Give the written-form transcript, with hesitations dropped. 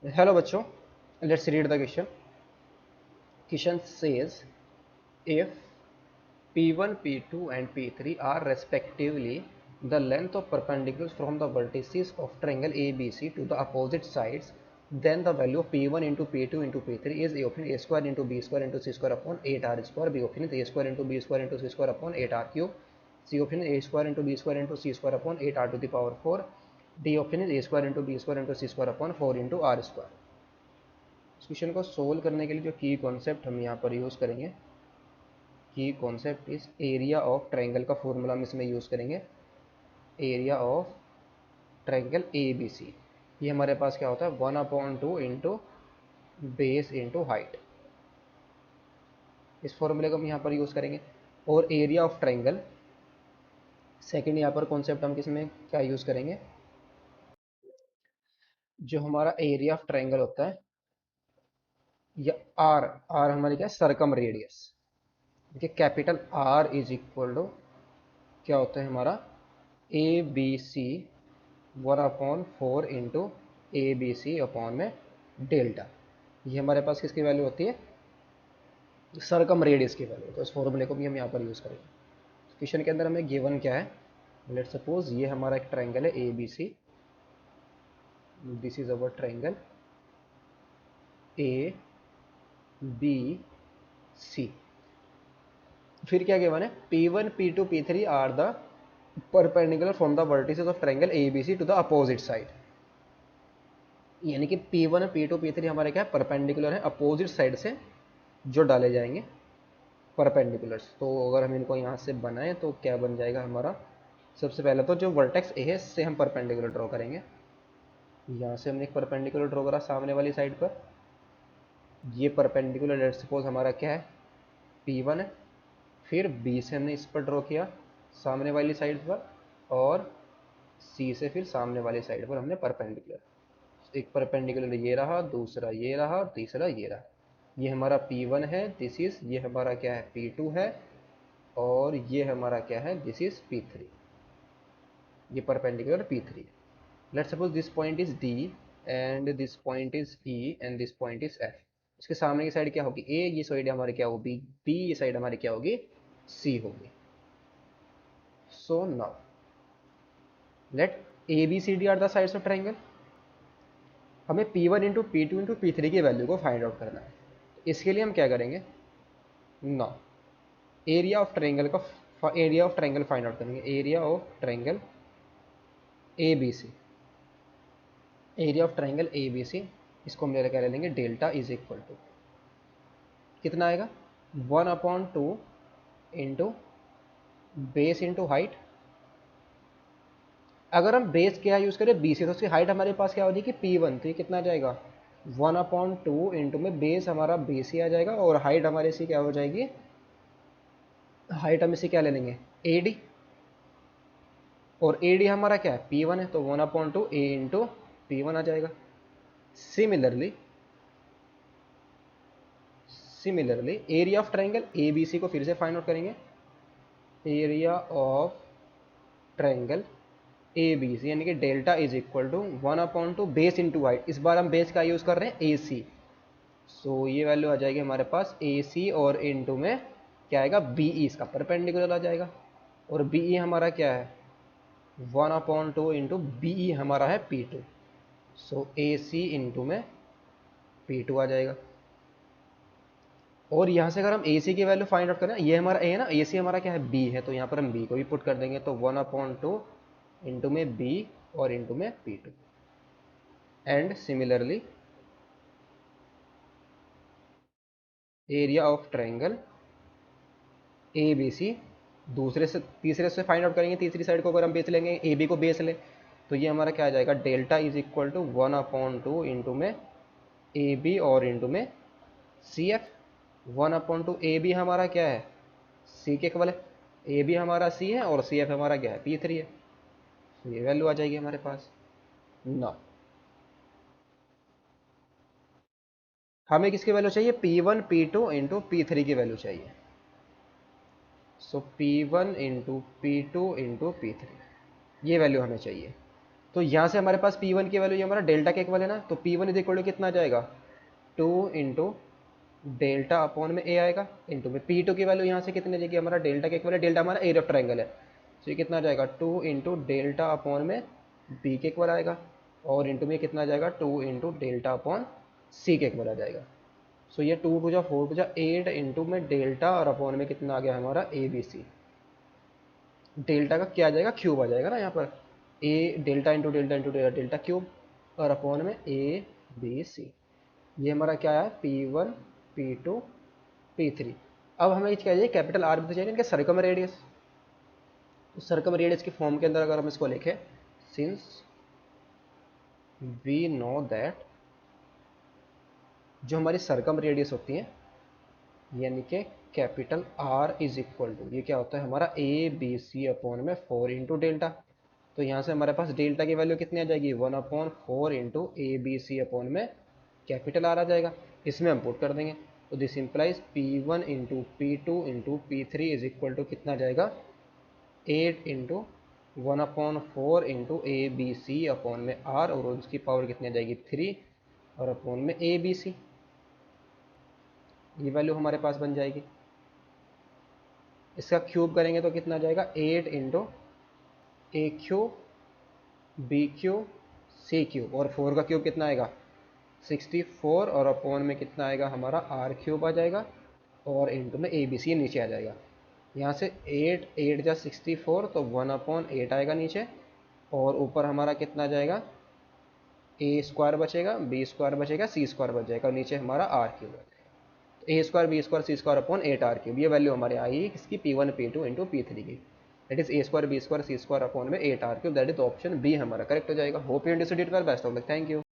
Hello बच्चों, let's read the question. Question says if P1, P2 and P3 are respectively the length of perpendiculars from the vertices of triangle ABC to the opposite sides, then the value of P1 into P2 into P3 is A of A square into B square into C square upon 8R square, B of A square into B square into C square upon 8R cube, C of A square into B square into C square upon 8R to the power 4, D of A square into B square into C square upon 4 into R square. इस question को solve करने के लिए जो की concept हम यहाँ पर यूज़ करेंगे, की कॉन्सेप्ट इस एरिया ऑफ ट्रायंगल का फॉर्मूला हम इसमें यूज़ करेंगे. Area of triangle A B C, ये हमारे पास क्या होता है 1/2 इंटू बेस इंटू हाइट. इस फॉर्मूले को हम यहाँ पर यूज़ करेंगे. और एरिया ऑफ ट्रायंगल सेकंड यहाँ पर कॉन्सेप्ट हम किसमें क्या यूज़ करेंगे, जो हमारा एरिया ऑफ ट्रायंगल होता है या आर, आर हमारी क्या है सरकम रेडियस. देखिए capital R is equal to क्या होता है हमारा A B C 1/4 into A B C upon में डेल्टा. ये हमारे पास किसकी वैल्यू होती है, सरकम रेडियस की वैल्यू. तो इस फॉर्मूले को भी हम यहाँ पर यूज़ करेंगे. क्वेश्चन के अंदर हमें गिवन क्या है, लेट सपोज ये हमारा एक ट्रायंगल है A B C, this is our triangle A B C. फिर क्या गिवन है, P1 P2 P3 are the perpendicular from the vertices of triangle A B C to the opposite side. यानी कि P1 P2 P3 हमारे क्या perpendicular है, opposite side से जो डाले जाएंगे परपेंडिकुलर्स. तो अगर हम इनको यहाँ से बनाएं तो क्या बन जाएगा हमारा, सबसे पहले तो जो वर्टेक्स ए है से हम परपेंडिकुलर ड्रॉ करेंगे. यहाँ से हमने एक परपेंडिकुलर ड्रॉ करा सामने वाली साइड पर. ये परपेंडिकुलर लेट सपोज हमारा क्या है P1 है. फिर B से हमने इस पर ड्रॉ किया सामने वाली साइड पर, और C से फिर सामने वाली साइड पर हमने परपेंडिकुलर. एक परपेंडिकुलर ये रहा, दूसरा ये रहा, तीसरा ये रहा. ये हमारा P1 है, दिस इज ये हमारा क्या है P2 है, और ये हमारा क्या है दिस इज P3. ये perpendicular P3. Let's suppose this point is D and this point is E and this point is F. इसके सामने की साइड क्या होगी A, ये साइड हमारी क्या होगी B, ये साइड हमारी क्या होगी C होगी. So now let A B C D are the sides of triangle. हमें P1 into P2 into P3 की वैल्यू को फाइंड आउट करना है. इसके लिए हम क्या करेंगे, नाउ एरिया ऑफ ट्रायंगल का area of triangle find out करेंगे. Area of triangle A B C, area of triangle A B C, इसको हम क्या ले लेंगे डेल्टा इज इक्वल टू कितना आएगा 1/2 इंटू बेस इंटू हाइट. अगर हम बेस क्या यूज़ करें बी सी, तो उसकी हाइट हमारे पास क्या हो जाएगी P1, तो ये कितना आ जाएगा 1/2 इंटू में बेस हमारा बी सी आ जाएगा, और हाइट हमारे से क्या हो जाएगी, हाइट हम इसे क्या ले लेंगे ए डी, और ए डी हमारा क्या है P1 है, तो 1/2 ए इंटू P1 आ जाएगा. Similarly similarly area of triangle A B C को फिर से फाइंड आउट करेंगे. Area of triangle A B C यानी कि delta is equal to 1/2 base into height. इस बार हम बेस का यूज़ कर रहे हैं ए सी, सो ये वैल्यू आ जाएगी हमारे पास ए सी, और इंटू में क्या आएगा बी ई, इसका परपेंडिकुलर आ जाएगा. और बी ई हमारा क्या है 1/2 इंटू बी ई हमारा है P2, सो ए सी इंटू में P2 आ जाएगा. और यहाँ से अगर हम ए सी की वैल्यू फाइंड आउट करें, ये हमारा ए है ना, ए सी हमारा क्या है बी है, तो यहाँ पर हम बी को भी पुट कर देंगे, तो 1/2 इंटू में बी और इंटू में P2. And similarly area of triangle A B C दूसरे से तीसरे से फाइंड आउट करेंगे. तीसरी साइड को अगर हम बेस लेंगे ए बी को बेस लें, तो ये हमारा क्या आ जाएगा delta is equal to 1/2 into में ए बी और इंटू में सी एफ. 1/2 ए बी हमारा क्या है सी के इक्वल है, ए बी हमारा सी है, और सी एफ हमारा क्या है P3 है. तो ये वैल्यू आ जाएगी हमारे पास. ना हमें किसकी वैल्यू चाहिए P1 P2 इंटू P3 की वैल्यू चाहिए. सो P1 into P2 into P3 ये वैल्यू हमें चाहिए. तो यहाँ से हमारे पास P1 की वैल्यू, ये हमारा डेल्टा के इक्वल है ना, तो P1 इज इक्वल टू कितना आ जाएगा, 2 इंटू डेल्टा अपॉन में ए आएगा, इंटू में P2 की वैल्यू यहाँ से कितनी आ जाएगी, हमारा डेल्टा के इक्वल है, डेल्टा हमारा एरिया ऑफ ट्रायंगल है, तो ये कितना आ जाएगा 2 इंटू डेल्टा अपॉन में बी के इक्वल आएगा, और इंटू में कितना आ जाएगा 2 इंटू डेल्टा अपॉन सी के इक्वल आ जाएगा। सो ये 2 टू जा 4 टू जा 8 इंटू में डेल्टा और अपॉन में कितना आ गया हमारा ए बी सी। डेल्टा का क्या आ जाएगा, क्यूब आ जाएगा ना यहाँ पर, A delta into delta into delta, delta cube, और अपॉन में ए बी सी। ये हमारा क्या है, P1 P2 P3। अब हमें क्या चाहिए, कैपिटल आर भी तो चाहिए इनके सर्कम रेडियस। तो सर्कम रेडियस की फॉर्म के अंदर अगर हम इसको लिखें, सिंस वी नो दैट, जो हमारी सर्कम रेडियस होती है यानी कि capital R is equal to, ये क्या होता है हमारा ए बी सी अपॉन में 4 इंटू डेल्टा। तो यहाँ से हमारे पास डेल्टा की वैल्यू कितनी आ जाएगी, 1/4 into A B C upon में कैपिटल आर आ जाएगा, इसमें हम पुट कर देंगे। तो this implies P1 into P2 into P3 is equal to कितना जाएगा, 8 into 1/4 into A B C upon में आर, और उसकी पावर कितनी आ जाएगी 3, और अपॉन में ए बी सी। ये वैल्यू हमारे पास बन जाएगी। इसका क्यूब करेंगे तो कितना आ जाएगा, 8 इंटू ए cube B cube C cube, और 4 का क्यूब कितना आएगा 64, और अपॉन में कितना आएगा हमारा आर क्यूब आ जाएगा, और इंटू में ए बी सी नीचे आ जाएगा। यहाँ से 8 8 जा 64, तो 1/8 आएगा नीचे, और ऊपर हमारा कितना जाएगा, ए स्क्वायर बचेगा, बी स्क्वायर बचेगा, सी स्क्वायर बच जाएगा, और नीचे हमारा आर क्यूब है। तो A square B square C square upon 8 R cube, ये वैल्यू हमारे आई इसकी P1 P2 इंटू P3 की। That is A square B square C square upon में 8 R cube, that is option B हमारा correct हो जाएगा। Hope you understood it well, best of luck, thank you.